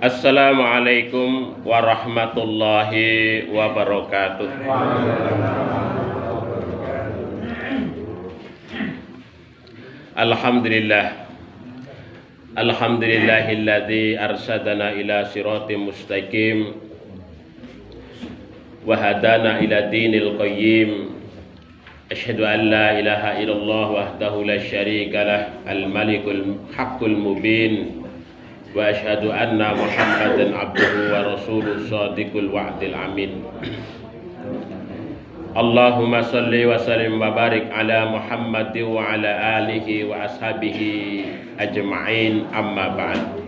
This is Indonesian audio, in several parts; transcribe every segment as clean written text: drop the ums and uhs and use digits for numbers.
Assalamualaikum warahmatullahi wabarakatuh. Alhamdulillahilladzi arsadana ila siratim mustaqim wa hadana ila dinil qayyim. Asyhadu an la ilaha illallah wahdahu la syarika lah, al-malikul haqqul mubin. Wa asyhadu anna Muhammadan abduhu wa rasuluhu shadiqul wa'dil amin. Allahumma salli wa sallim wa barik ala Muhammad wa ala alihi wa ashabihi ajma'in, amma ba'd.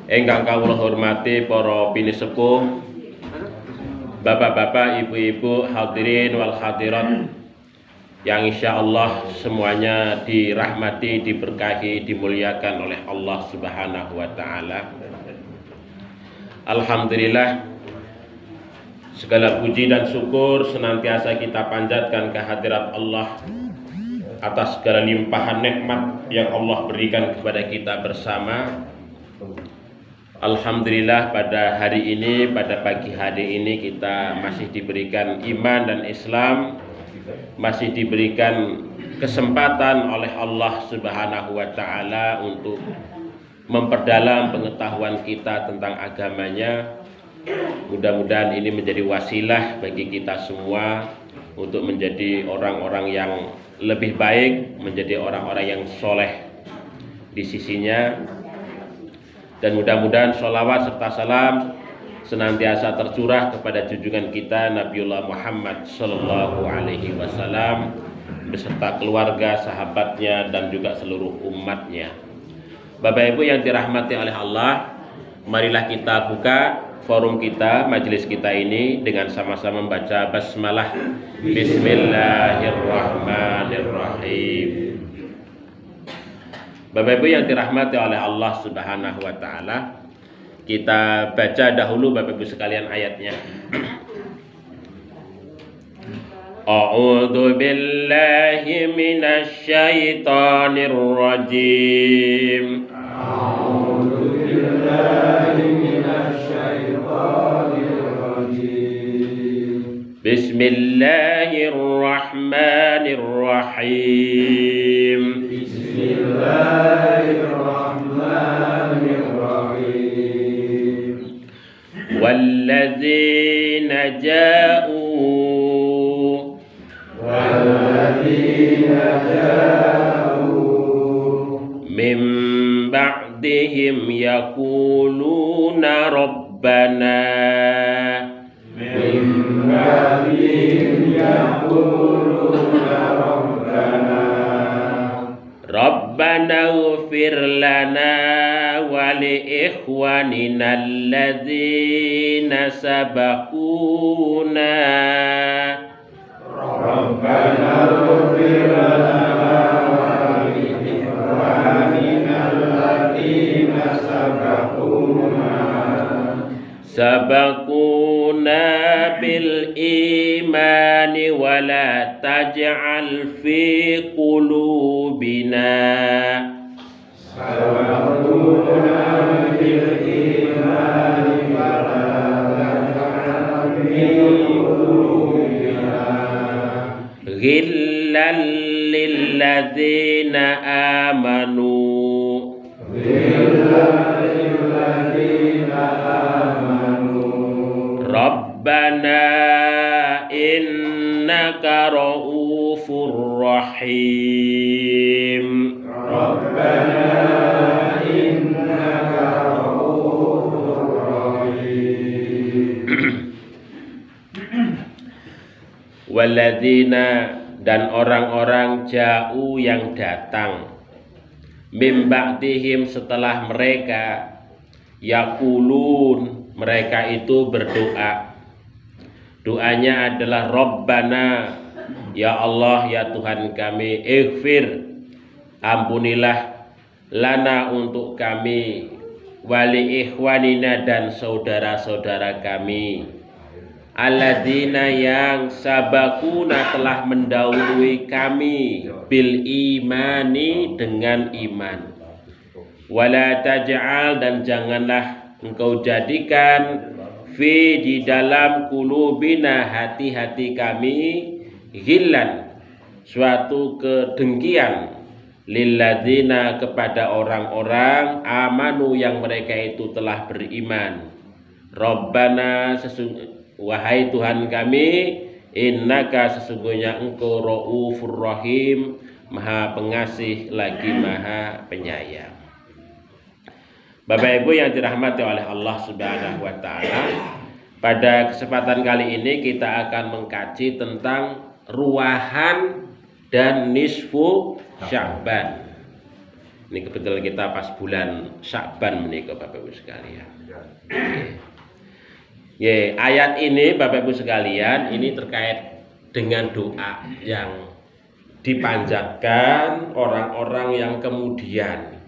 Ingkang kawula hormati para pinisepuh, bapak-bapak, ibu-ibu, hadirin wal hadirat yang insyaallah semuanya dirahmati, diberkahi, dimuliakan oleh Allah Subhanahu wa taala. Alhamdulillah, segala puji dan syukur senantiasa kita panjatkan kehadirat Allah atas segala limpahan nikmat yang Allah berikan kepada kita bersama. Alhamdulillah, pada hari ini, pada pagi hari ini kita masih diberikan iman dan Islam, masih diberikan kesempatan oleh Allah Subhanahu wa taala untuk memperdalam pengetahuan kita tentang agamanya. Mudah-mudahan ini menjadi wasilah bagi kita semua untuk menjadi orang-orang yang lebih baik, menjadi orang-orang yang soleh di sisinya. Dan mudah-mudahan sholawat serta salam senantiasa tercurah kepada junjungan kita Nabiullah Muhammad Sallallahu Alaihi Wasallam beserta keluarga, sahabatnya, dan juga seluruh umatnya. Bapak Ibu yang dirahmati oleh Allah, marilah kita buka forum kita, majelis kita ini dengan sama-sama membaca basmalah. Bismillahirrahmanirrahim. Bapak Ibu yang dirahmati oleh Allah Subhanahu wa taala, kita baca dahulu Bapak Ibu sekalian ayatnya. A'udzu billahi minasy syaithanir rajim. A'udzu billahi minasy syaithanir rajim. Bismillahirrahmanirrahim. Bismillahirrahmanirrahim. Walladzina ja'u min ba'dihim yaquluna rabbana Rabbana ighfir lana wa li ikhwanina alladzina sabaquna Rabbana ighfir lana wa li ikhwanina alladzina sabaquna bil imani wa la taj'al fi qulubina sabaquna bil imani wa la taj'al fi qulubina ghillan lil ladzina amanu Rabbana innaka ra'ufur rahim. Rabbana innaka ra'ufur rahim. Walladzina, dan orang-orang ja'u yang datang, mim ba'dihim, setelah mereka, yaqulun, mereka itu berdoa. Doanya adalah Rabbana, ya Allah, ya Tuhan kami, ighfir, ampunilah, lana untuk kami, wali ikhwanina dan saudara-saudara kami alladzina yang sabakuna telah mendahului kami bil imani dengan iman. Wala taj'al dan janganlah engkau jadikan fi di dalam kulubina hati-hati kami ghillan suatu kedengkian lilladzina kepada orang-orang amanu yang mereka itu telah beriman. Rabbana wahai Tuhan kami, innaka sesungguhnya engkau raufur rahim, maha pengasih lagi maha penyayang. Bapak Ibu yang dirahmati oleh Allah Subhanahu wa taala, pada kesempatan kali ini kita akan mengkaji tentang ruwahan dan nisfu Sya'ban. Ini kebetulan kita pas bulan Sya'ban menika Bapak Ibu sekalian. Ya, ayat ini Bapak Ibu sekalian ini terkait dengan doa yang dipanjatkan orang-orang yang kemudian.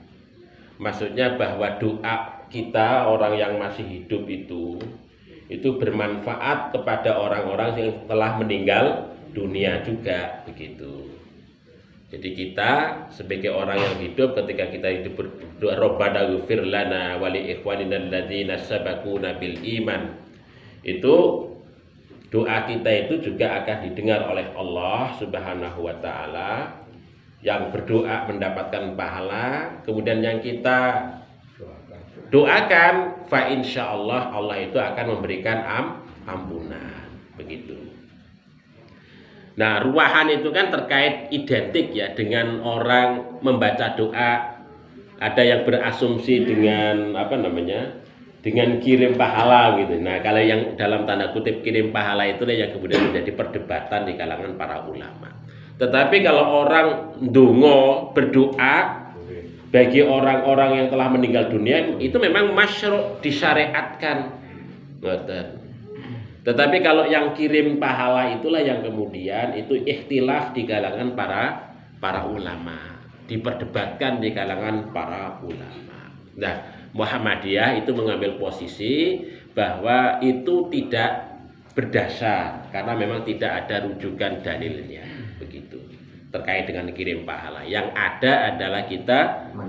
Maksudnya bahwa doa kita orang yang masih hidup itu bermanfaat kepada orang-orang yang telah meninggal dunia juga begitu. Jadi kita sebagai orang yang hidup ketika kita hidup berdoa Rabbana ighfir lana wa li ikhwanina alladzina sabaquna bil iman. Itu doa kita itu juga akan didengar oleh Allah Subhanahu wa taala, yang berdoa mendapatkan pahala, kemudian yang kita doakan fa insyaallah Allah itu akan memberikan ampunan begitu. Nah, ruwahan itu kan terkait identik ya dengan orang membaca doa. Ada yang berasumsi dengan dengan kirim pahala gitu. Nah, kalau yang dalam tanda kutip kirim pahala itulah yang kemudian menjadi perdebatan di kalangan para ulama. Tetapi kalau orang ndonga berdoa bagi orang-orang yang telah meninggal dunia itu memang masyru' disyariatkan. Tetapi kalau yang kirim pahala itulah yang kemudian itu ikhtilaf di kalangan para ulama, diperdebatkan di kalangan para ulama. Nah, Muhammadiyah itu mengambil posisi bahwa itu tidak berdasar karena memang tidak ada rujukan dalilnya begitu terkait dengan kirim pahala. Yang ada adalah kita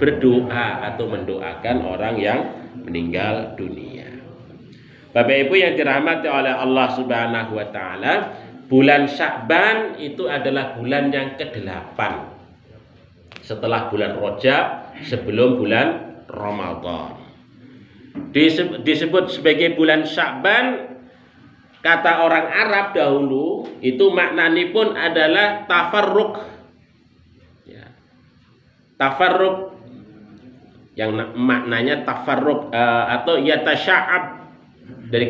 berdoa atau mendoakan orang yang meninggal dunia. Bapak Ibu yang dirahmati oleh Allah Subhanahu wa taala, bulan Sya'ban itu adalah bulan yang ke-8 setelah bulan Rajab, sebelum bulan Ramadan. Disebut sebagai bulan Sya'ban, kata orang Arab dahulu itu maknanya pun adalah tafarruq ya. Tafarruq yang maknanya tafarruq atau yatasya'ab dari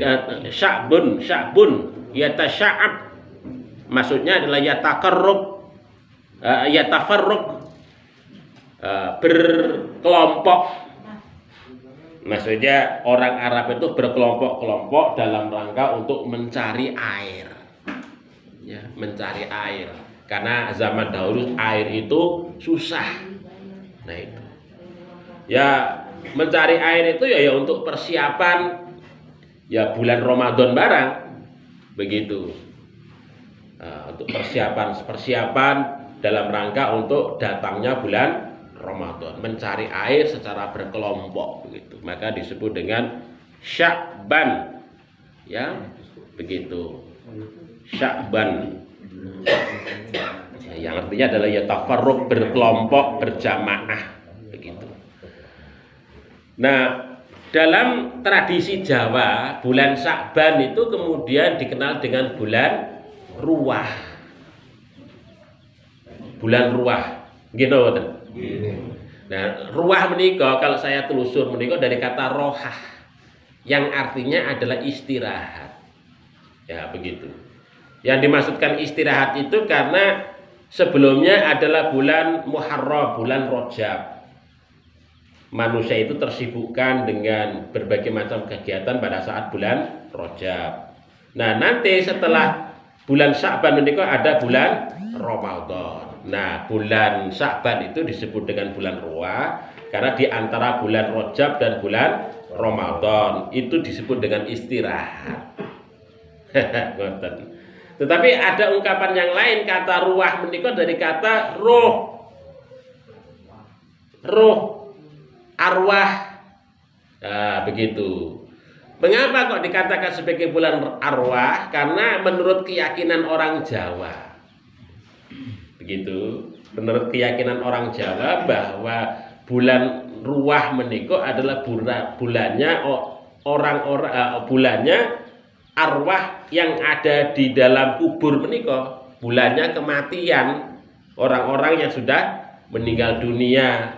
sya'bun yatasya'ab, maksudnya adalah yatakarrub yatafarruq berkelompok. Maksudnya orang Arab itu berkelompok-kelompok dalam rangka untuk mencari air ya, mencari air karena zaman dahulu air itu susah. Nah itu ya, mencari air itu ya untuk persiapan ya bulan Ramadan barang begitu. Untuk persiapan dalam rangka untuk datangnya bulan Ramadan, mencari air secara berkelompok begitu, maka disebut dengan Sya'ban ya begitu, Sya'ban yang artinya adalah ya tafarruq, berkelompok, berjamaah begitu. Nah, dalam tradisi Jawa bulan Sya'ban itu kemudian dikenal dengan bulan ruwah, gitu betul. Nah, ruwah menika kalau saya telusur menika dari kata rohah yang artinya adalah istirahat. Ya, begitu. Yang dimaksudkan istirahat itu karena sebelumnya adalah bulan Muharram, bulan Rajab. Manusia itu tersibukkan dengan berbagai macam kegiatan pada saat bulan Rajab. Nah, nanti setelah bulan Sya'ban menika ada bulan Ramadan. Nah, bulan Sya'ban itu disebut dengan bulan ruwah Karena di antara bulan Rajab dan bulan Ramadan itu disebut dengan istirahat. Tetapi ada ungkapan yang lain, kata ruah menika dari kata roh, arwah. Nah, begitu. Mengapa kok dikatakan sebagai bulan arwah? Karena menurut keyakinan orang Jawa, begitu. Menurut keyakinan orang Jawa bahwa bulan ruah menika adalah bulannya bulannya arwah yang ada di dalam kubur menika, bulannya kematian orang-orang yang sudah meninggal dunia.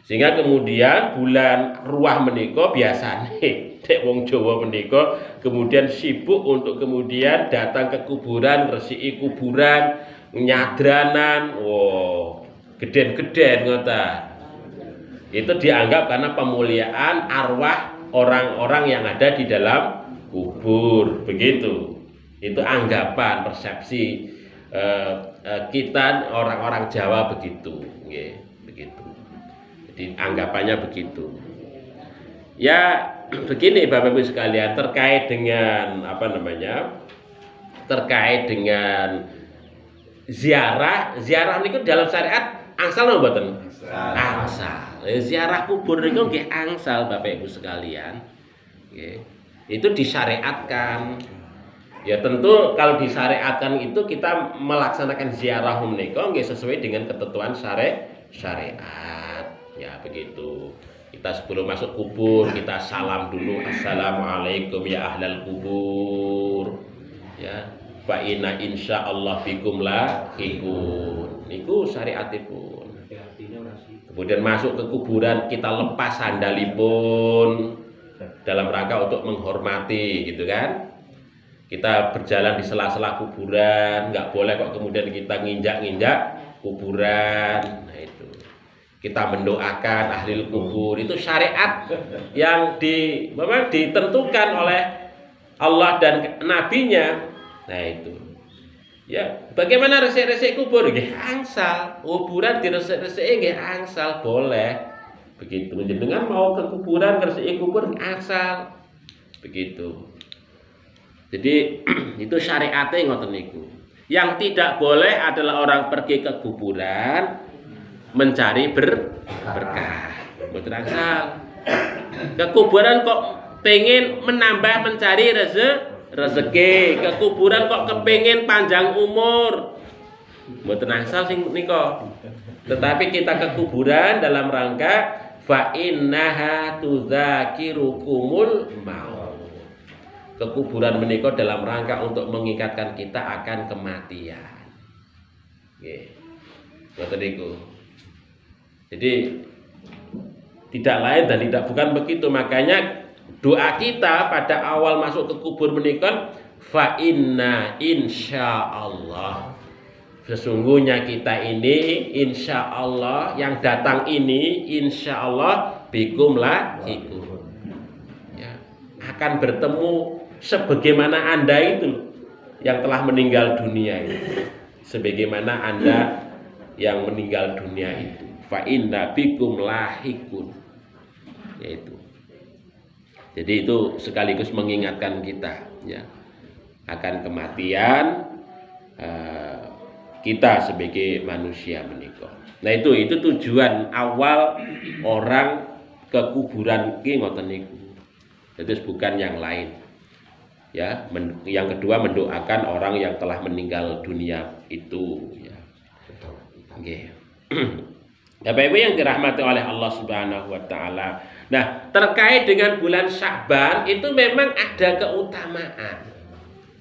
Sehingga kemudian bulan ruah menika biasanya dek wong Jawa menika kemudian sibuk untuk kemudian datang ke kuburan, resiki kuburan, nyadranan, geden-geden ngoten. Itu dianggap karena pemuliaan arwah orang-orang yang ada di dalam kubur, begitu. Itu anggapan, persepsi kita orang-orang Jawa begitu, begitu. Jadi anggapannya begitu. Ya begini Bapak Ibu sekalian, terkait dengan terkait dengan ziarah niku dalam syariat angsal napa mboten? Angsal. Ziarah kubur niku nggih angsal Bapak Ibu sekalian. Nggih. Itu disyariatkan. Ya tentu kalau disyariatkan itu kita melaksanakan ziarah menika nggih sesuai dengan ketentuan syariat. Ya begitu. Kita sebelum masuk kubur kita salam dulu, assalamualaikum ya ahlal kubur. Ya, fa inna insyaallah bikum lahiqun. Niku syariatipun. Kemudian masuk ke kuburan kita lepas sandalipun dalam rangka untuk menghormati, gitu kan? Kita berjalan di sela-sela kuburan, nggak boleh kok kemudian kita nginjak-nginjak kuburan. Nah itu. Kita mendoakan ahli kubur, itu syariat yang ditentukan oleh Allah dan nabinya. Nah itu. Ya, bagaimana resik-resik kubur? Nggih angsal. Kuburan diresik-resik nggih angsal, boleh. Begitu. Dengan mau ke kuburan, resik kubur angsal. Begitu. Jadi itu syariatnya ngoten niku. Yang tidak boleh adalah orang pergi ke kuburan mencari berkah. Mboten angsal. Ke kuburan kok pengen menambah mencari rezeki, ke kuburan kok kepengen panjang umur. Mboten angsal sing nika. Tetapi kita ke kuburan dalam rangka fa innaha tudzakirukumul maut. Ke kuburan menika dalam rangka untuk mengikatkan kita akan kematian. Nggih. Ngoten niku. Jadi tidak lain dan tidak bukan begitu. Makanya doa kita pada awal masuk ke kubur menika fa inna insyaallah. Sesungguhnya kita ini insyaallah yang datang ini insyaallah bikum lahiqun. Ya, akan bertemu sebagaimana Anda itu yang telah meninggal dunia itu. Sebagaimana Anda yang meninggal dunia itu. Fa inna bikum lahiqun. Yaitu. Jadi itu sekaligus mengingatkan kita ya akan kematian kita sebagai manusia menika. Nah itu tujuan awal orang ke kuburan ki ngoten niku. Jadi bukan yang lain. Ya, yang kedua mendoakan orang yang telah meninggal dunia itu ya. Nggih. Bapak Ibu yang dirahmati oleh Allah Subhanahu wa taala. Nah, terkait dengan bulan Sya'ban itu memang ada keutamaan.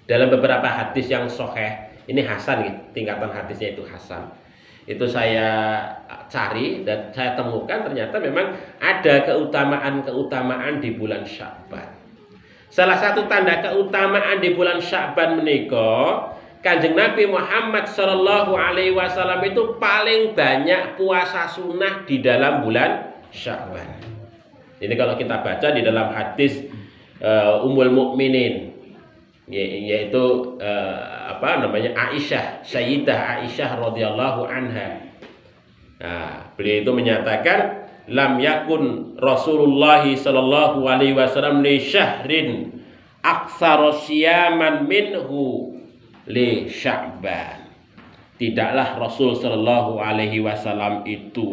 Dalam beberapa hadis yang sahih, ini hasan gitu, tingkatan hadisnya itu hasan. Itu saya cari dan saya temukan ternyata memang ada keutamaan-keutamaan di bulan Sya'ban. Salah satu tanda keutamaan di bulan Sya'ban menika Kanjeng Nabi Muhammad Shallallahu Alaihi Wasallam itu paling banyak puasa sunnah di dalam bulan Sya'ban. Ini kalau kita baca di dalam hadis Ummul Mukminin, yaitu Aisyah, Sayyidah Aisyah radhiyallahu anha. Nah, beliau itu menyatakan lam yakun Rasulullah sallallahu alaihi wasallam li syahrin aktsara siyaman minhu li Sya'ban. Tidaklah Rasul sallallahu alaihi wasallam itu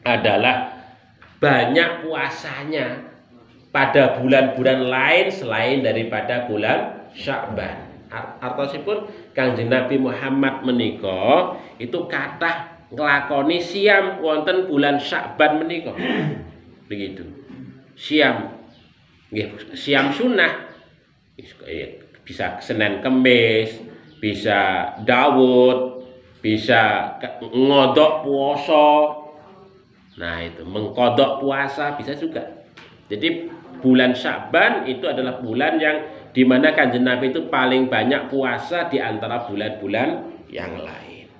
adalah banyak puasanya pada bulan-bulan lain selain daripada bulan Sya'ban. Artosipun Kanjeng Nabi Muhammad menika itu kathah nglakoni siam wonten bulan Sya'ban menika. Begitu. Siam nggih, siam sunnah. Bisa Senin Kemis, bisa Daud, bisa ngodok puasa. Nah, itu mengkodok puasa bisa juga. Jadi bulan Sya'ban itu adalah bulan yang di mana Kanjeng Nabi itu paling banyak puasa di antara bulan-bulan yang lain.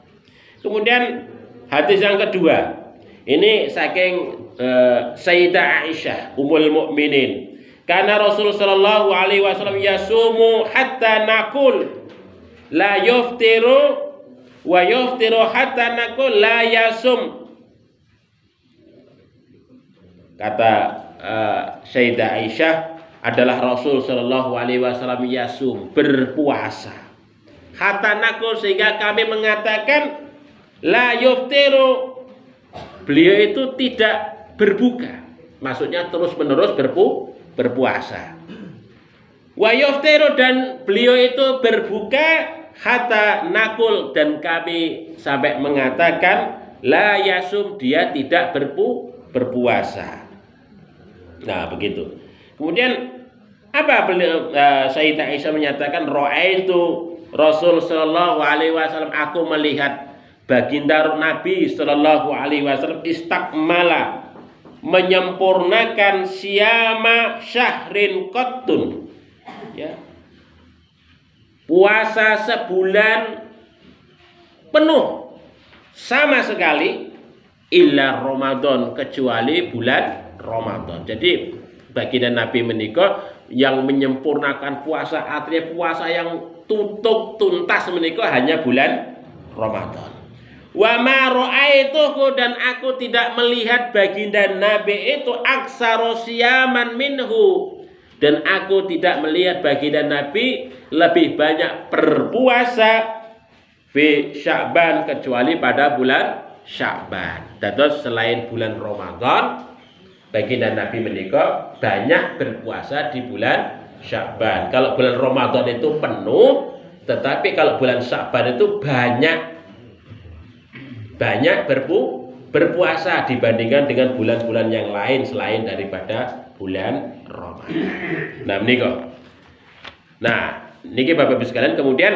Kemudian hadis yang kedua, ini saking Sayyidah Aisyah Ummul Mukminin. Karena Rasulullah sallallahu alaihi wasallam yasumu hatta naqul la yuftiru wa yuftiru hatta naqul la yasum. Kata Sayyidah Aisyah adalah Rasul sallallahu alaihi wasallam yasum, berpuasa. Hatta naqul, sehingga kami mengatakan la yuftiru, beliau itu tidak berbuka, maksudnya terus-menerus berpuasa. Wa yuftiru, dan beliau itu berbuka. Hatta naqul, dan kami sampai mengatakan la yasum, dia tidak berpuasa. Nah, begitu. Kemudian apa beliau Sayyidah Aisyah menyatakan ra'aitu Rasul sallallahu alaihi wasallam, aku melihat baginda Nabi sallallahu alaihi wasallam istakmala, menyempurnakan siyama syahrin qattun, ya, puasa sebulan penuh sama sekali, illa Ramadan, kecuali bulan Ramadan. Jadi baginda Nabi menika yang menyempurnakan puasa, artinya puasa yang tuntas menika hanya bulan Ramadan. Wa ma ra'aituhu, dan aku tidak melihat baginda Nabi itu aksara siyaman minhu, dan aku tidak melihat baginda Nabi lebih banyak berpuasa fi Sya'ban, kecuali pada bulan Sya'ban. Dados selain bulan Ramadan, baginda Nabi menika banyak berpuasa di bulan Sya'ban. Kalau bulan Ramadan itu penuh, tetapi kalau bulan Sya'ban itu banyak berpuasa dibandingkan dengan bulan-bulan yang lain selain daripada bulan Ramadan. Nah, menika. Nah, niki Bapak Ibu sekalian, kemudian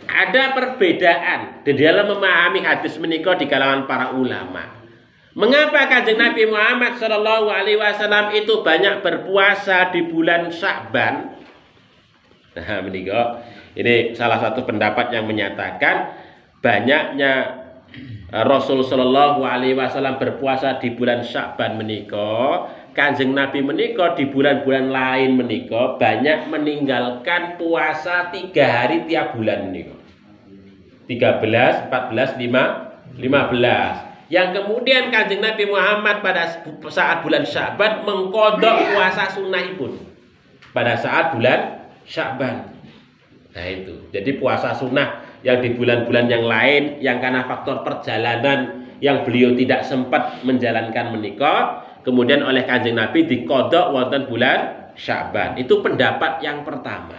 ada perbedaan di dalam memahami hadis menika di kalangan para ulama. Mengapa Kanjeng Nabi Muhammad sallallahu alaihi wasallam itu banyak berpuasa di bulan Sya'ban? Nah, menika ini salah satu pendapat yang menyatakan banyaknya Rasul sallallahu alaihi wasallam berpuasa di bulan Sya'ban menika, Kanjeng Nabi menika di bulan-bulan lain menika banyak meninggalkan puasa 3 hari tiap bulan menika. 13, 14, 15. Yang kemudian Kanjeng Nabi Muhammad pada saat bulan Sya'ban mengkodok puasa sunnahipun pada saat bulan Sya'ban. Nah, itu. Jadi puasa sunnah yang di bulan-bulan yang lain, yang karena faktor perjalanan yang beliau tidak sempat menjalankan menika, kemudian oleh Kanjeng Nabi dikodok wonten bulan Sya'ban. Itu pendapat yang pertama.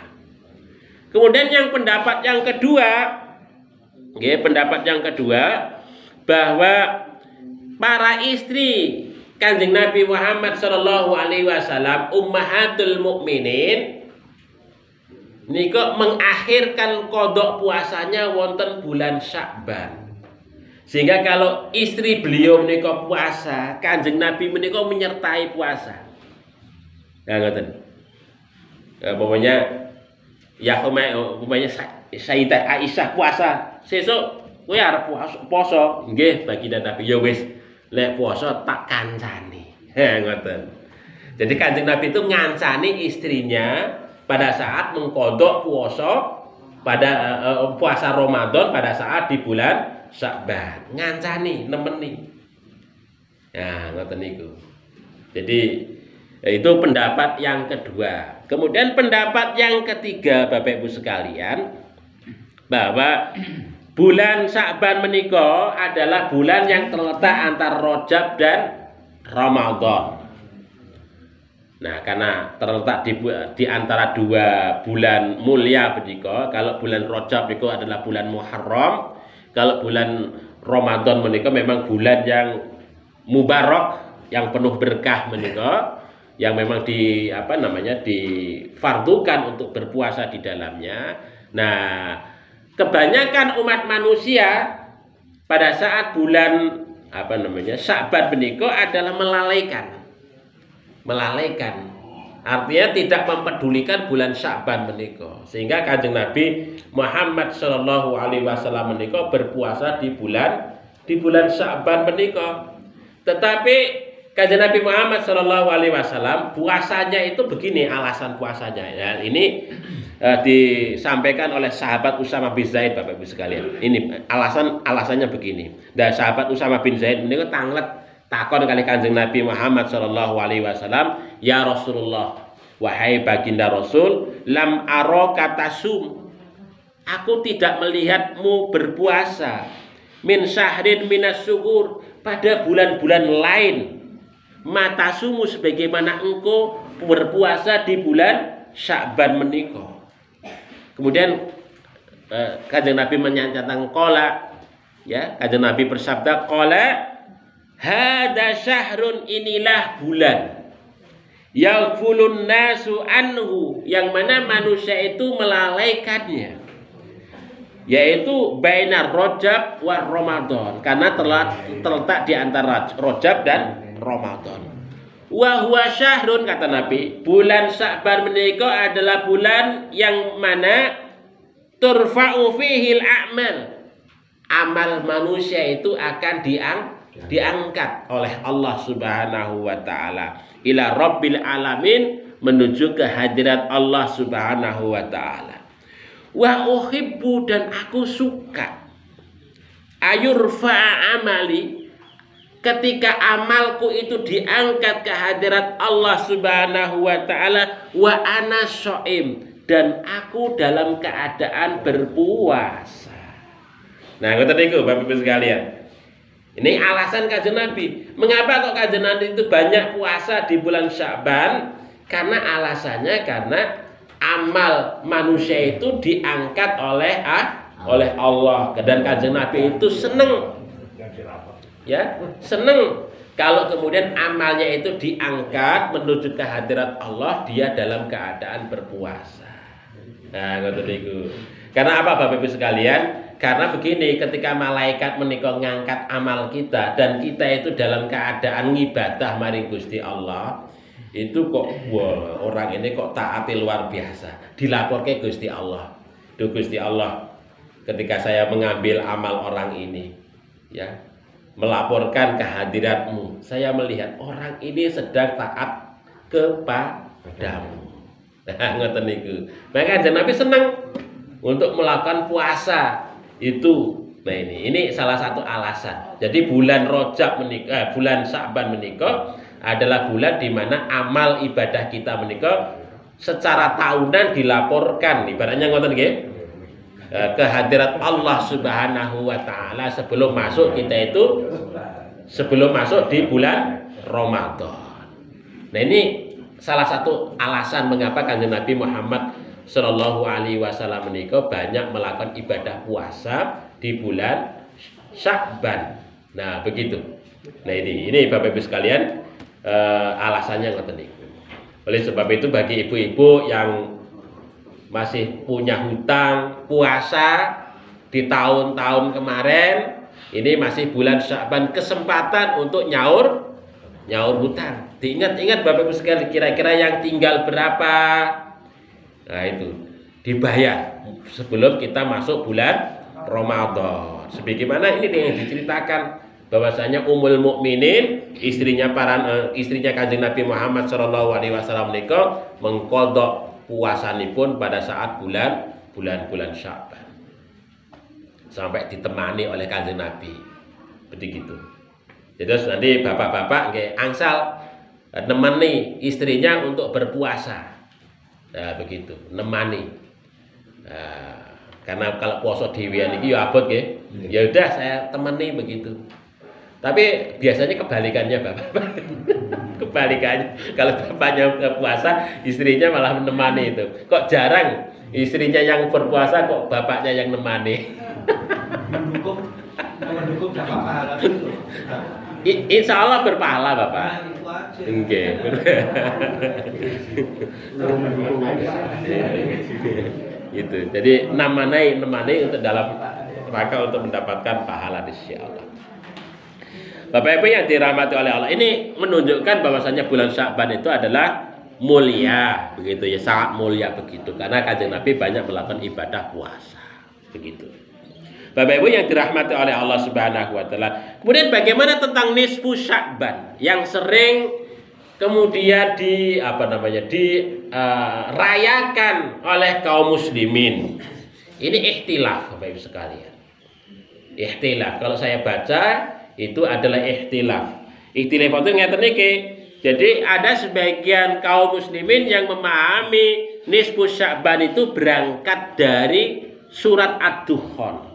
Kemudian yang pendapat yang kedua, bahwa para istri Kanjeng Nabi Muhammad sallallahu alaihi wasallam ummahatul mukminin nika mengakhirkan kodok puasanya wonten bulan Sya'ban. Sehingga kalau istri beliau menika puasa, Kanjeng Nabi menika menyertai puasa. Ya ngoten. Pokoknya ya umpamanya Sayyidah Aisyah puasa, sesuk kowe arep poso, nggih baginda Nabi, ya wis lek poso tak kancani. Ngoten. Jadi Kanjeng Nabi itu ngancani istrinya pada saat mengkodok puasa pada puasa Ramadan pada saat di bulan Sya'ban, ngancani, nemeni. Nah, ngoten niku. Jadi itu pendapat yang kedua. Kemudian pendapat yang ketiga, Bapak Ibu sekalian, bahwa bulan Sya'ban menika adalah bulan yang terletak antara Rajab dan Ramadan. Nah, karena terletak di antara dua bulan mulia menika, kalau bulan Rajab itu adalah bulan Muharram, kalau bulan Ramadan menika memang bulan yang mubarak, yang penuh berkah menika, yang memang difardukan untuk berpuasa di dalamnya. Nah, kebanyakan umat manusia pada saat bulan Sya'ban menika adalah melalaikan. Artinya tidak mempedulikan bulan Sya'ban menika. Sehingga Kanjeng Nabi Muhammad sallallahu alaihi wasallam menika berpuasa di bulan Sya'ban menika. Tetapi Kanjeng Nabi Muhammad sallallahu alaihi wasallam puasanya itu begini, alasan puasanya. Ya, ini disampaikan oleh sahabat Usama bin Zaid, Bapak Ibu sekalian. Ini alasannya begini. Dan sahabat Usama bin Zaid menika takon kali Kanjeng Nabi Muhammad sallallahu alaihi wasallam, "Ya Rasulullah, wahai baginda Rasul, lam araka tasum. Aku tidak melihatmu berpuasa min syahrin minas syuhur, pada bulan-bulan lain. Matasumu sebagaimana engkau berpuasa di bulan Sya'ban menika." Kemudian Kanjeng Nabi menyatakan qala, ya, Kanjeng Nabi bersabda qala, "Hada syahrun, inilah bulan yaghfulun nasu anhu, yang mana manusia itu melalaikannya, yaitu bainar Rajab wa Ramadan, karena terletak di antara Rajab dan Ramadan. Wa huwa syahrun," kata Nabi, bulan Sya'ban menika adalah bulan yang mana turfa'u fihil a'mal, amal manusia itu akan diangkat oleh Allah Subhanahu wa taala ila rabbil alamin, menuju ke hadirat Allah Subhanahu wa taala. Wa uhibbu, dan aku suka, ayurfa amali, ketika amalku itu diangkat ke hadirat Allah Subhanahu wa taala, wa ana shaim, dan aku dalam keadaan berpuasa. Nah, ngoten niku Bapak Ibu sekalian. Ini alasan Kanjeng Nabi. Mengapa kok Kanjeng Nabi itu banyak puasa di bulan Sya'ban? Karena alasannya karena amal manusia itu diangkat oleh Allah, dan Kanjeng Nabi itu seneng, ya, seneng kalau kemudian amalnya itu diangkat menuju ke hadirat Allah, dia dalam keadaan berpuasa. Nah, ngoten niku. Karena apa Bapak Ibu sekalian? Karena begini, ketika malaikat menika ngangkat amal kita dan kita itu dalam keadaan ngibadah maring Gusti Allah, itu kok wah, orang ini kok taati luar biasa, dilaporke Gusti Allah. Duh Gusti Allah, ketika saya mengambil amal orang ini, ya, melaporkan kehadiratmu, saya melihat orang ini sedang taat kepadamu. Nah, ngoten niku. Maka Kanjeng Nabi senang untuk melakukan puasa itu. Nah, ini salah satu alasan. Jadi bulan Rajab menika, bulan Sya'ban menika adalah bulan di mana amal ibadah kita menika secara tahunan dilaporkan, ibaratnya ngoten nggih, ke hadirat Allah Subhanahu wa taala sebelum masuk di bulan Ramadan. Nah, ini salah satu alasan mengapa Kanjeng Nabi Muhammad Sallallahu alaihi wasallam menika banyak melakukan ibadah puasa di bulan Sya'ban. Nah, begitu. Nah, ini Bapak Ibu sekalian, alasannya ngoten niku. Oleh sebab itu, bagi ibu-ibu yang masih punya hutang puasa di tahun-tahun kemarin, ini masih bulan Sya'ban, kesempatan untuk nyaur hutang. Diingat-ingat Bapak Ibu sekalian, kira-kira yang tinggal berapa. Nah, itu dibayar sebelum kita masuk bulan Ramadan. Sebagaimana ini yang diceritakan bahwasanya Ummul Mukminin, istrinya Kanjeng Nabi Muhammad sallallahu alaihi wasallam menika mengqadha puasanipun pada saat bulan Sya'ban. Sampai ditemani oleh Kanjeng Nabi. Begitu. Terus nanti bapak-bapak nggih angsal nemani istrinya untuk berpuasa. Nah, begitu, nemani. Nah, karena kalau puasa dhewean iki ya abot nggih. Ya udah saya temani begitu. Tapi biasanya kebalikannya bapak-bapak. Kebalikannya. Kalau bapaknya puasa, istrinya malah menemani itu. Kok jarang istrinya yang berpuasa, kok bapaknya yang nemani. Mendukung dapat pahala itu. Insya Allah berpahala bapak. Oke. Gitu. Jadi nemani untuk dalam rangka untuk mendapatkan pahala di sisi Allah. Bapak Ibu yang dirahmati oleh Allah, ini menunjukkan bahwasanya bulan Sya'ban itu adalah mulia, begitu ya, sangat mulia begitu. Karena Kanjeng Nabi banyak melakukan ibadah puasa, begitu. Bapak Ibu yang dirahmati oleh Allah Subhanahu wa taala. Kemudian bagaimana tentang nisfu Sya'ban yang sering kemudian dirayakan oleh kaum muslimin. Ini ikhtilaf Bapak Ibu sekalian. Ikhtilaf, kalau saya baca itu adalah ikhtilaf. Ikhtilaf itu ngeten iki. Jadi ada sebagian kaum muslimin yang memahami nisfu Sya'ban itu berangkat dari surat Ad-Dukhan.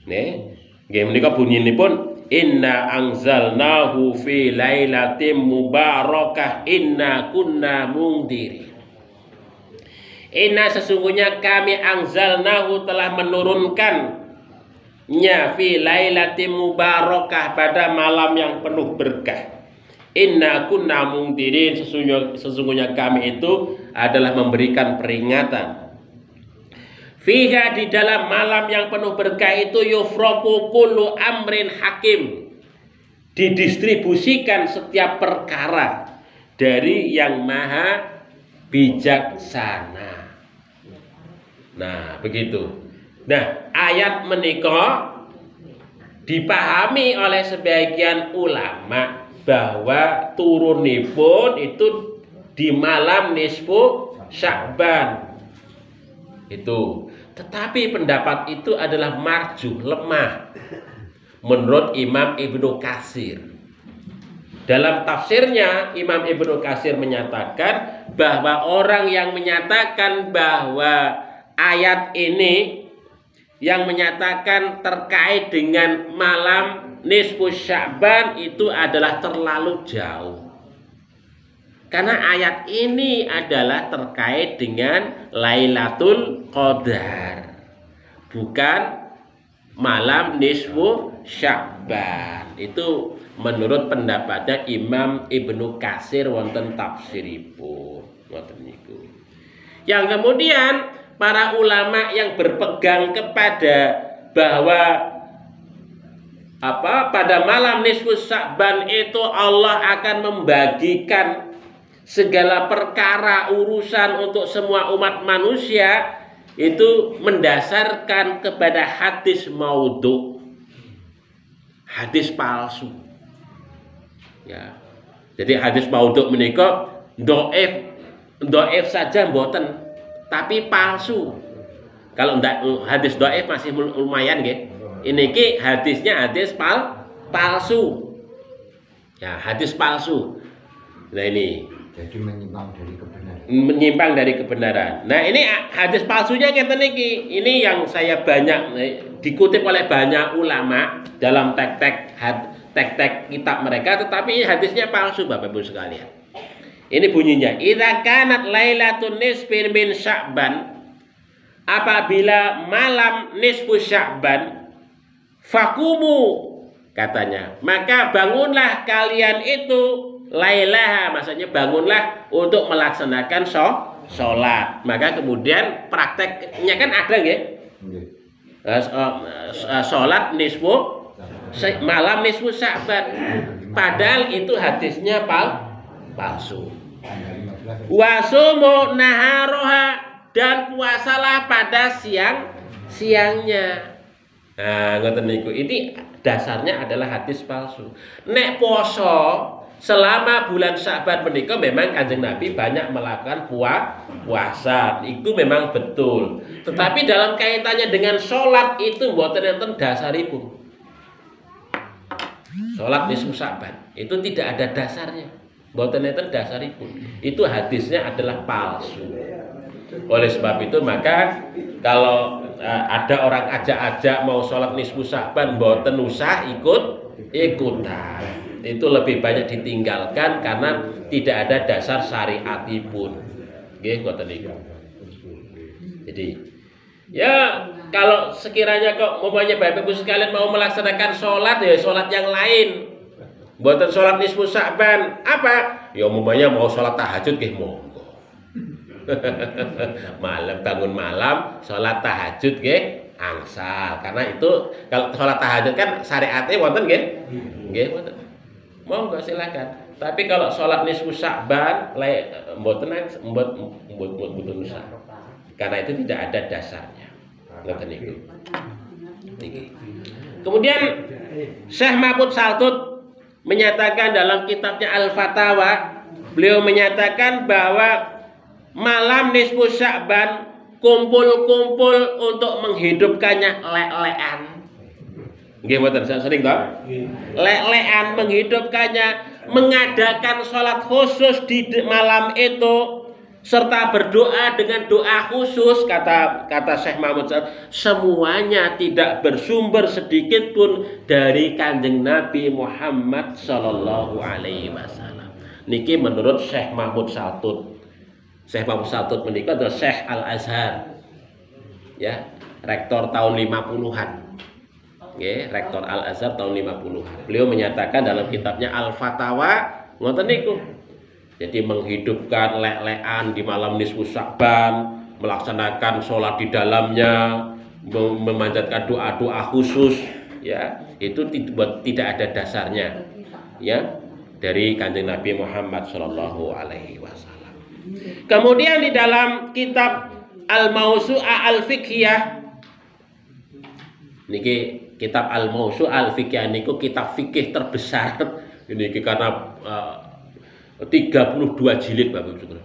Nih, nggih menika bunyinipun inna anzalnahu fi lailatin mubarakah inna kunna mungdirin. Inna sesungguhnya kami anzalnahu telah menurunkannya fi lailatin mubarakah pada malam yang penuh berkah. Inna kunna mungdirin sesungguhnya kami itu adalah memberikan peringatan. Fiha di dalam malam yang penuh berkah itu yufraku kullu amrin hakim. Didistribusikan setiap perkara dari yang maha bijaksana. Nah, begitu. Nah, ayat menika dipahami oleh sebagian ulama bahwa turunipun itu di malam nisfu Sya'ban. Itu. Tetapi pendapat itu adalah marjuh, lemah. Menurut Imam Ibnu Katsir. Dalam tafsirnya Imam Ibnu Katsir menyatakan bahwa orang yang menyatakan bahwa ayat ini yang menyatakan terkait dengan malam nisfu Sya'ban itu adalah terlalu jauh. Karena ayat ini adalah terkait dengan Lailatul Qadar, bukan malam nisfu Sya'ban. Itu menurut pendapatnya Imam Ibnu Katsir wonten tafsiripun. Ngoten niku. Yang kemudian para ulama yang berpegang kepada bahwa pada malam nisfu Sya'ban itu Allah akan membagikan segala perkara urusan untuk semua umat manusia, itu mendasarkan kepada hadis maudhu, hadis palsu. Ya. Jadi hadis maudhu menika dhaif saja mboten, tapi palsu. Kalau ndak hadis dhaif masih lumayan nggih. Ini ki hadisnya hadis palsu. Ya, hadis palsu. Nah ini jadi menyimpang dari kebenaran. Menyimpang dari kebenaran. Nah ini hadis palsunya ngeten iki. Ini yang saya banyak dikutip oleh banyak ulama dalam tek-tek kitab mereka, tetapi hadisnya palsu Bapak Ibu sekalian. Ini bunyinya, idza kanat lailatun nisfi min Sya'ban, apabila malam nisfu Sya'ban, fakumu katanya, maka bangunlah kalian itu lailaha, maksudnya bangunlah untuk melaksanakan sholat. Maka kemudian prakteknya kan ada nggih? Sholat nisfu malam nisfu Sya'ban. Padahal itu hadisnya palsu. Wasumu naharoha, dan puasalah pada siangnya. Nah, ngoten niku. Ini dasarnya adalah hadis palsu. Nek poso selama bulan Sya'ban menika memang Kanjeng Nabi banyak melakukan puasa. Itu memang betul. Tetapi dalam kaitannya dengan sholat itu mboten enten dasaripun. Sholat nisfu Sya'ban itu tidak ada dasarnya. Mboten enten dasaripun. Itu hadisnya adalah palsu. Oleh sebab itu maka kalau ada orang ajak-ajak mau sholat nisfu Sya'ban mboten usah ikutan. Itu lebih banyak ditinggalkan karena tidak ada dasar syariatipun. Nggih ngoten niku. Jadi ya kalau sekiranya kok umpamanya Bapak Ibu sekalian mau melaksanakan sholat ya sholat yang lain. Mboten sholat nisfu Sya'ban apa? Ya umpamanya mau sholat tahajud nggih monggo. Malam bangun malam sholat tahajud nggih angsal. Karena itu kalau sholat tahajud kan syariatnya wonten nggih? Nggih wonten. Monggo silakan. Tapi kalau sholat nisfu Sya'ban mboten usah. Karena itu tidak ada dasarnya. Ngoten niku. Niki. Kemudian Syekh Mahfud Saltut menyatakan dalam kitabnya Al-Fatawa, beliau menyatakan bahwa malam nisfu Sya'ban kumpul-kumpul untuk menghidupkannya lek-lekan. Nggih mboten sering toh? Lek-lekan menghidupkannya, mengadakan sholat khusus di malam itu serta berdoa dengan doa khusus kata Syekh Mahfud semuanya tidak bersumber sedikit pun dari Kanjeng Nabi Muhammad sallallahu alaihi wasallam. Niki menurut Syekh Mahfud Saltut. Syekh Mahfud Saltut menika adalah Syekh Al-Azhar. Ya, rektor tahun 50-an. Nggih, rektor Al-Azhar tahun 50-an. Beliau menyatakan dalam kitabnya Al-Fatawa ngoten niku. Jadi menghidupkan lek-lekan di malam nisfu Sya'ban, melaksanakan sholat di dalamnya, memanjatkan doa-doa khusus, ya itu tidak ada dasarnya, ya dari Kanjeng Nabi Muhammad Shallallahu Alaihi Wasallam. Kemudian di dalam kitab Al-Mawsu'ah Al-Fiqhiyah, niki kitab Al-Mawsu'ah Al-Fiqhiyah niku kitab fikih terbesar ini karena 32 jilid Bapak Ibu.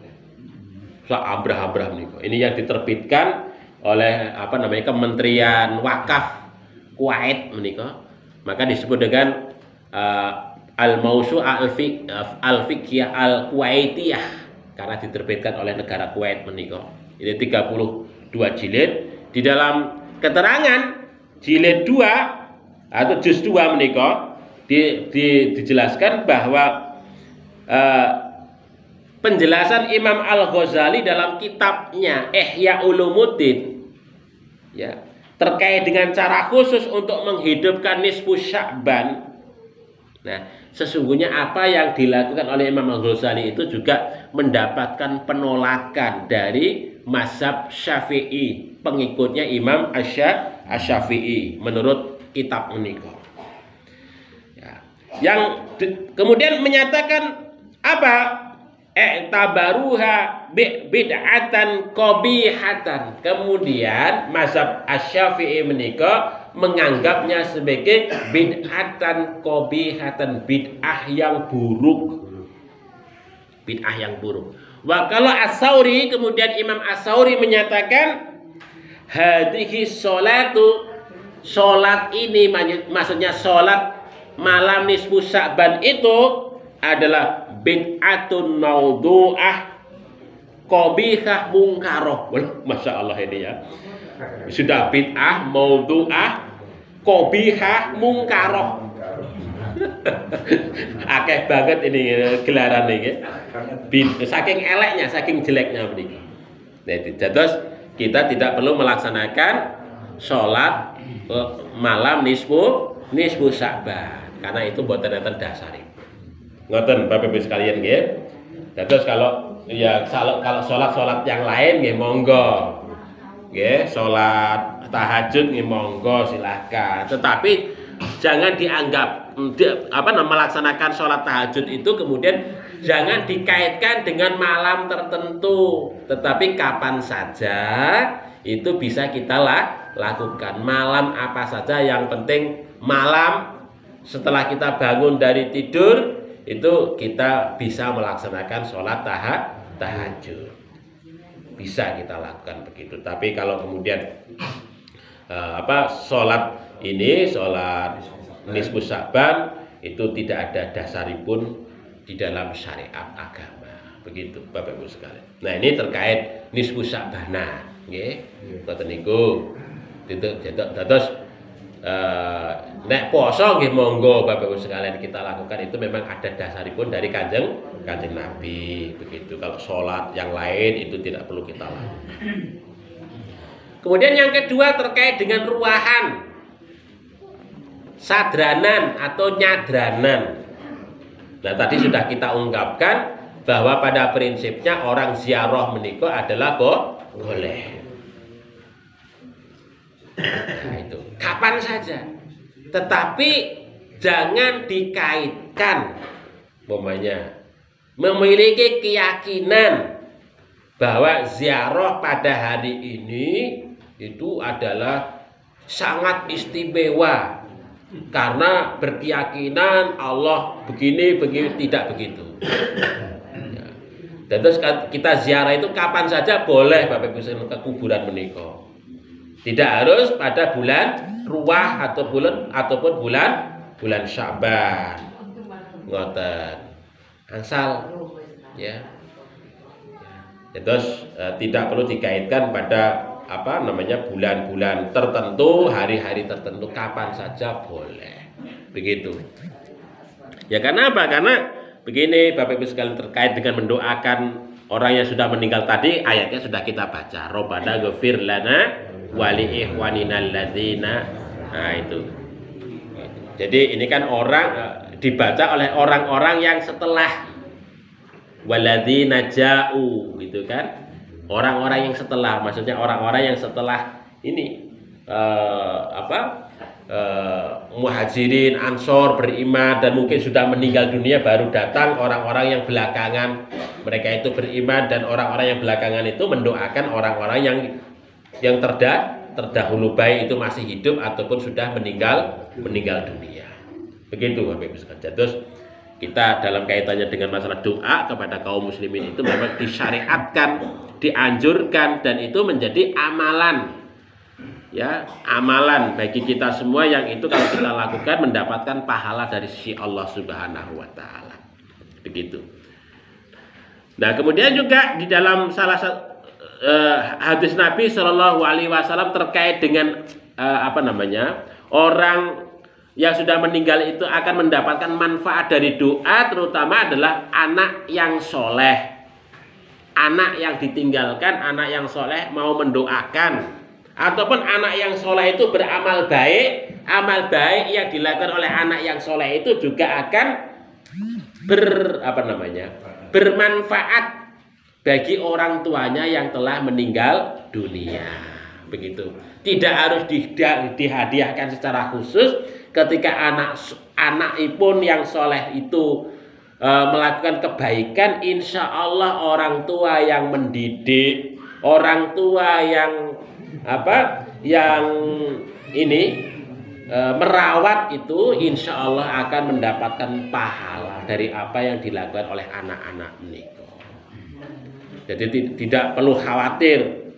Ambrah-ambrah niku. Ini yang diterbitkan oleh Kementerian Wakaf Kuwait menika. Maka disebut dengan Al-Mawsu'ah Al-Fiqhiyah Al-Kuwaitiyah karena diterbitkan oleh negara Kuwait menika. Ini 32 jilid. Di dalam keterangan jilid 2 atau juz 2 menika dijelaskan bahwa penjelasan Imam Al-Ghazali dalam kitabnya Ihya Ulumuddin ya terkait dengan cara khusus untuk menghidupkan nisfu Sya'ban. Nah, sesungguhnya apa yang dilakukan oleh Imam Al-Ghazali itu juga mendapatkan penolakan dari mazhab Syafi'i, pengikutnya Imam Asy-Syafi'i menurut kitab menika. Ya. Yang kemudian menyatakan apa? Tabaruha bid'atan qabihatan. Kemudian mazhab Asy-Syafi'i menika menganggapnya sebagai bid'atan qabihatan, bid'ah yang buruk. Bid'ah yang buruk. Wa kalau As-Sauri, kemudian Imam As-Sauri menyatakan hadhihi sholatu, sholat ini maksudnya sholat malam nisfu Sya'ban itu adalah bid'atun maudhu'ah qabihah mungkaroh. Masya Allah ini ya. Sudah bid'ah maudhu'ah qabihah mungkaroh. Akeh banget ini gelaran ini. Saking eleknya, saking jeleknya begini. Terus kita tidak perlu melaksanakan sholat malam nisfu Sya'ban karena itu boten enten dasari. Ngoten Bapak Ibu sekalian nggih. Terus kalau salat yang lain nggih monggo. Nggih, salat tahajud nggih monggo silahkan. Tetapi jangan dianggap melaksanakan salat tahajud itu kemudian jangan dikaitkan dengan malam tertentu, tetapi kapan saja itu bisa kita lakukan. Malam apa saja, yang penting malam setelah kita bangun dari tidur itu kita bisa melaksanakan sholat tahajud, bisa kita lakukan begitu. Tapi kalau kemudian sholat nisfu Sya'ban itu tidak ada dasaripun di dalam syariat agama. Begitu Bapak Ibu sekalian. Nah, ini terkait nisfu Sya'bana, nggih. Ngoten niku. Terus nek poso nggih monggo Bapak Ibu sekalian kita lakukan, itu memang ada dasaripun dari Kanjeng Nabi. Begitu. Kalau sholat yang lain itu tidak perlu kita lakukan. Kemudian yang kedua terkait dengan ruahan, sadranan atau nyadranan. Nah, tadi sudah kita ungkapkan bahwa pada prinsipnya orang ziarah menika adalah boleh. Nah, itu kapan saja. Tetapi jangan dikaitkan umpamanya memiliki keyakinan bahwa ziarah pada hari ini itu adalah sangat istimewa karena berkeyakinan Allah begini tidak begitu. Ya. Dan terus kita ziarah itu kapan saja boleh Bapak Ibu sekalian ke kuburan menika. Tidak harus pada bulan Ruah ataupun bulan Sya'ban. Ngoten. Asal ya. Terus tidak perlu dikaitkan pada bulan-bulan tertentu, hari-hari tertentu, kapan saja boleh. Begitu. Ya karena apa? Karena begini Bapak Ibu sekalian, terkait dengan mendoakan orang yang sudah meninggal tadi, ayatnya sudah kita baca. Rabbana ghfir lana wa li ikhwanina alladzina. Nah, itu. Jadi ini kan orang dibaca oleh orang-orang yang setelah waladzina ja'u, gitu kan? Orang-orang yang setelah, maksudnya orang-orang yang setelah ini muhajirin, ansor beriman dan mungkin sudah meninggal dunia, baru datang orang-orang yang belakangan mereka itu beriman, dan orang-orang yang belakangan itu mendoakan orang-orang yang terdahulu, baik itu masih hidup ataupun sudah meninggal dunia. Begitu Bapak Ibu sekalian. Terus kita dalam kaitannya dengan masalah doa kepada kaum muslimin itu memang disyariatkan, dianjurkan, dan itu menjadi amalan, ya, amalan bagi kita semua yang itu kalau kita lakukan mendapatkan pahala dari sisi Allah Subhanahu wa taala. Begitu. Nah, kemudian juga di dalam salah satu hadis Nabi Shallallahu alaihi wasallam terkait dengan orang yang sudah meninggal itu akan mendapatkan manfaat dari doa, terutama adalah anak yang soleh, anak yang ditinggalkan, anak yang soleh mau mendoakan, ataupun anak yang soleh itu beramal baik, amal baik yang dilakukan oleh anak yang soleh itu juga akan bermanfaat bagi orang tuanya yang telah meninggal dunia. Begitu. Tidak harus dihadiahkan secara khusus. Ketika anak pun yang soleh itu melakukan kebaikan, insya Allah orang tua yang mendidik, orang tua yang merawat itu, insya Allah akan mendapatkan pahala dari apa yang dilakukan oleh anak-anak menika. Jadi tidak perlu khawatir,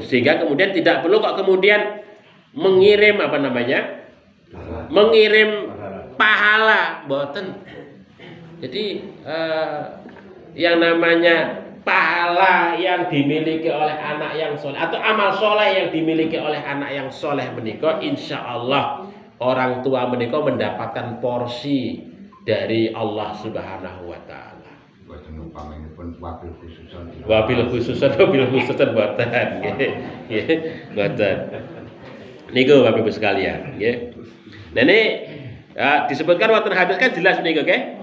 sehingga kemudian tidak perlu kok kemudian mengirim pahala, boten. Jadi yang namanya pahala yang dimiliki oleh anak yang soleh atau amal soleh yang dimiliki oleh anak yang soleh menika, insya Allah orang tua menika mendapatkan porsi dari Allah Subhanahu wa taala. Wabil khususan boten nggih. Boten. Niku Bapak Ibu sekalian, nggih. Nah ini disebutkan wonten hadis kan jelas niku, nggih.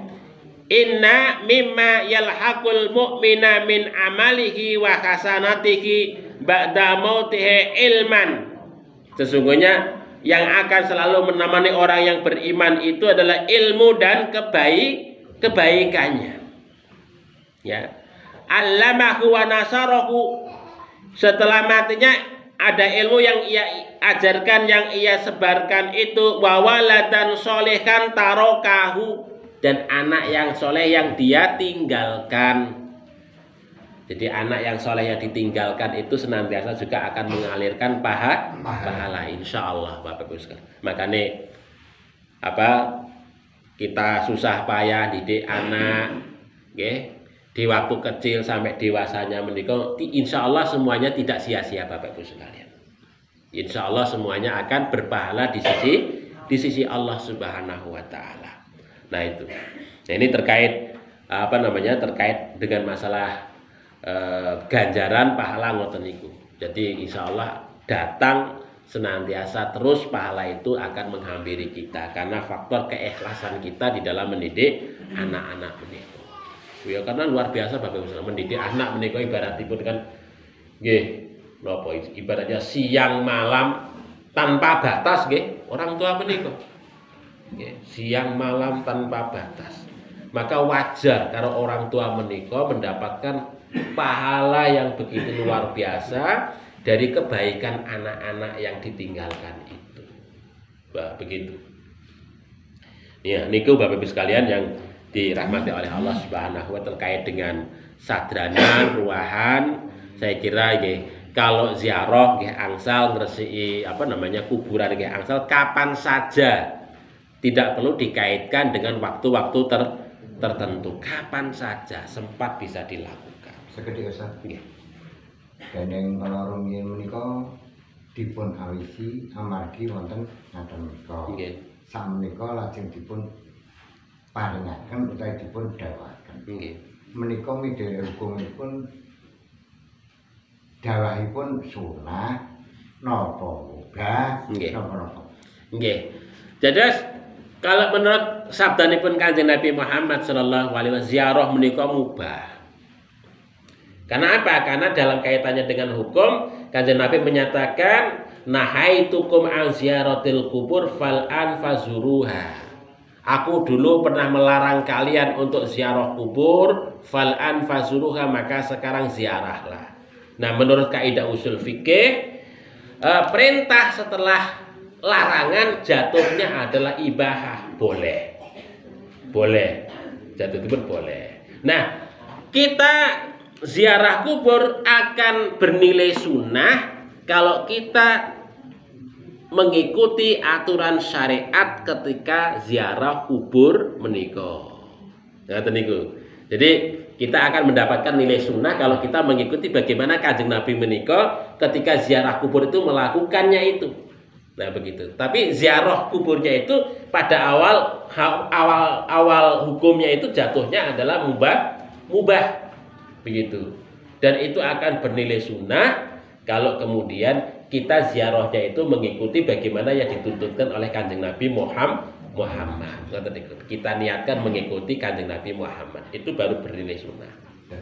Inna mimma yalhaqul mu'mina min amalihi wa hasanatihi ba'da mautihi ilman. Sesungguhnya yang akan selalu menemani orang yang beriman itu adalah ilmu dan kebaikannya. Ya. Allamahu wa nasarahu. Setelah matinya ada ilmu yang ia ajarkan, yang ia sebarkan itu, wa waladan sholihan tarokahu, dan anak yang soleh yang dia tinggalkan. Jadi anak yang soleh yang ditinggalkan itu senantiasa juga akan mengalirkan pahala, insya Allah Bapak Ibu sekalian. Makanya kita susah payah didik anak, nggih, di waktu kecil sampai dewasanya menika, insya Allah semuanya tidak sia-sia Bapak Ibu sekalian. Insya Allah semuanya akan berpahala di sisi Allah Subhanahu wa taala. Nah itu. Nah ini terkait terkait dengan masalah ganjaran pahala ngoten niku. Jadi insya Allah datang senantiasa terus pahala itu akan menghampiri kita karena faktor keikhlasan kita di dalam mendidik anak-anak menika. Ya karena luar biasa Bapak Ibu mendidik anak menika ibaratipun kan nggih napa ibaratnya siang malam tanpa batas nggih orang tua menika. Nggih, siang malam tanpa batas. Maka wajar kalau orang tua menika mendapatkan pahala yang begitu luar biasa dari kebaikan anak-anak yang ditinggalkan itu. Bah, begitu. Ya, niku Bapak Ibu sekalian yang dirahmati oleh Allah Subhanahu wa taala terkait dengan sadranan, ruahan, saya kira nggih kalau ziarah nggih angsal ngresiki kuburan nggih angsal kapan saja. Tidak perlu dikaitkan dengan waktu-waktu tertentu. Kapan saja sempat bisa dilakukan. Sekedhik Ustaz. Nggih. Dene kala rumiyin menika dipun awisi amargi wonten ngaten menika. Nggih. Sakmenika lajeng dipun paringaken utawi dipun dawaken. Nggih. Menika midhare hukumipun dawahipun sunah napa mubah napa. Nggih. Jadi kalau menurut sabdanipun Kanjeng Nabi Muhammad sallallahu alaihi wasallam ziarah menika mubah. Karena apa? Karena dalam kaitannya dengan hukum, Kanjeng Nabi menyatakan nahaitukum an ziyaratil kubur fal'an fazuruha. Aku dulu pernah melarang kalian untuk ziarah kubur, fal'an fazuruha, maka sekarang ziarahlah. Nah, menurut kaidah usul fikih, perintah setelah larangan jatuhnya adalah ibahah, boleh. Boleh. Jatuh itu pun boleh. Nah, kita ziarah kubur akan bernilai sunnah kalau kita mengikuti aturan syariat ketika ziarah kubur menika. Ngaten niku. Jadi kita akan mendapatkan nilai sunnah kalau kita mengikuti bagaimana Kanjeng Nabi menika ketika ziarah kubur itu melakukannya itu. Nah begitu. Tapi ziarah kuburnya itu pada awal hukumnya itu jatuhnya adalah mubah. Begitu. Dan itu akan bernilai sunnah kalau kemudian kita ziarahnya itu mengikuti bagaimana yang dituntutkan oleh Kanjeng Nabi Muhammad. Kita niatkan mengikuti Kanjeng Nabi Muhammad, itu baru bernilai sunnah.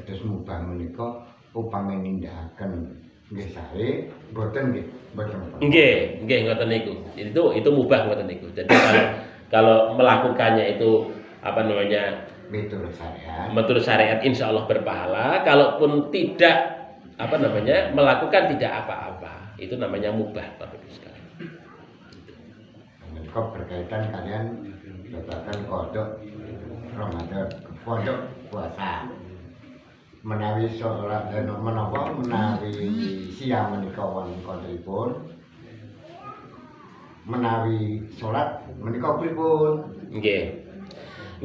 Terus mubah menika upami nindakaken nggih sae mboten nggih mboten. Nggih ngoten niku. Itu mubah ngoten niku. Jadi kalau melakukannya itu menurut syariat insya Allah berpahala. Kalaupun tidak melakukan tidak apa-apa, itu namanya mubah Bapak Ibu sekalian. Menika berkaitan kalian babagan kodok Ramadan, kodok puasa. Menawi sholat menawi siang menika wonten kodripun. Menawi sholat menika pripun? Nggih.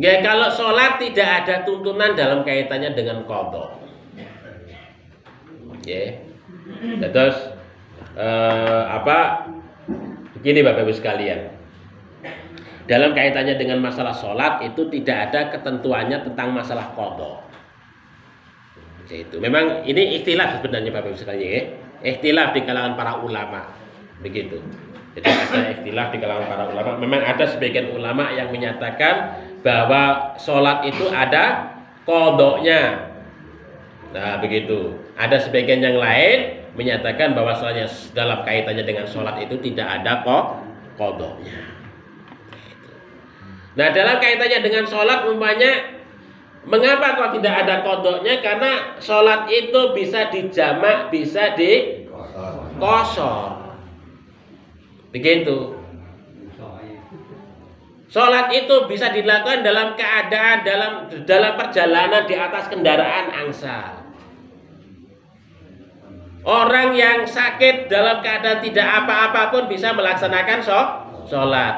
Nggih, kalau sholat tidak ada tuntunan dalam kaitannya dengan qadha. Nggih. Terus begini Bapak Ibu sekalian. Dalam kaitannya dengan masalah sholat itu tidak ada ketentuannya tentang masalah qadha. Itu memang ini ikhtilaf sebenarnya Bapak Ibu sekalian ya. Ikhtilaf di kalangan para ulama. Begitu. Jadi ada ikhtilaf di kalangan para ulama. Memang ada sebagian ulama yang menyatakan bahwa sholat itu ada qadha-nya. Nah begitu. Ada sebagian yang lain menyatakan bahwa sholatnya dalam kaitannya dengan sholat itu tidak ada qadha-nya. Nah dalam kaitannya dengan sholat umpamanya, mengapa kok tidak ada qadha-nya? Karena sholat itu bisa dijamak, bisa dikosor. Begitu. Sholat itu bisa dilakukan dalam keadaan dalam perjalanan di atas kendaraan angsal. Orang yang sakit dalam keadaan tidak apa-apa pun bisa melaksanakan sholat.